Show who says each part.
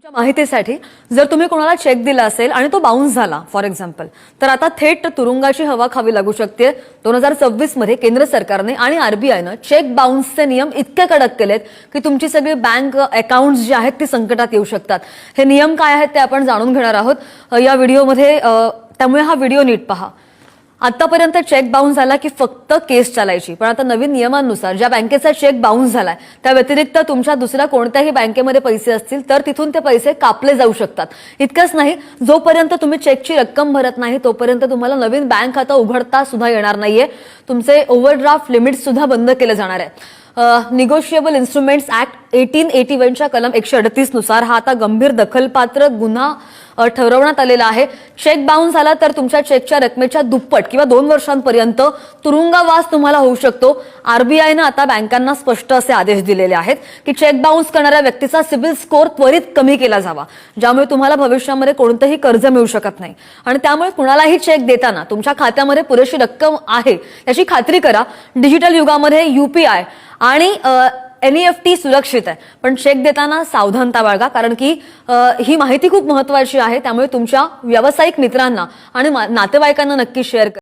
Speaker 1: तुमच्या माहितीसाठी जर तुम्ही कोणाला चेक दिला असेल आणि तो बाउन्स झाला फॉर एक्झाम्पल, तर आता थेट तुरुंगाची हवा खावी लागू शकते। 2026 मध्ये केंद्र सरकारने आणि आरबीआयने चेक बाउन्सचे नियम इतके कडक केलेत की तुमची सगळी बँक अकाउंट्स जी आहेत ती संकटात येऊ शकतात। हे नियम काय आहेत ते आपण जाणून घेणार आहोत या व्हिडिओमध्ये, त्यामुळे हा व्हिडिओ नीट पहा। आतापर्यंत चेक बाउन्स झाला की फक्त केस चालायची, पण आता नवीन नियमांनुसार ज्या बँकेचा चेक बाउन्स झालाय त्या व्यतिरिक्त तुमच्या दुसऱ्या कोणत्याही बँकेमध्ये पैसे असतील तर तिथून ते पैसे कापले जाऊ शकतात। इतकंच नाही, जोपर्यंत तुम्ही चेकची रक्कम भरत नाही तोपर्यंत तुम्हाला नवीन बँक खातं उघडता सुद्धा येणार नाहीये। तुमचे ओव्हरड्राफ्ट लिमिट सुद्धा बंद केले जाणार आहे। निगोशिएबल इन्स्ट्रुमेंट्स ऍक्ट 1881 च्या कलम 138 नुसार हा आता गंभीर दखलपात्र गुन्हा ठरवण्यात आलेला आहे। चेक बाउन्स झाला तर तुमच्या चेकच्या रकमेच्या दुप्पट किंवा 2 वर्षांपर्यंत तुरुंगवास तुम्हाला होऊ शकतो। आरबीआयने आता बँकांना स्पष्ट असे आदेश दिलेले आहेत की चेक बाउन्स करणाऱ्या व्यक्तीचा सिबिल स्कोर त्वरित कमी केला जावा, ज्यामुळे तुम्हाला भविष्यामध्ये कोणतेही कर्ज मिळू शकत नाही। आणि त्यामुळे कुणालाही चेक देताना तुमच्या खात्यामध्ये पुरेशी रक्कम आहे याची खात्री करा। डिजिटल युगामध्ये यूपीआय आणि एनईएफटी सुरक्षित आहे, पण चेक देताना सावधानता बाळगा, कारण की ही माहिती खूप महत्त्वाची आहे। त्यामुळे तुमच्या व्यावसायिक मित्रांना आणि नातेवाईकांना नक्की शेअर करा।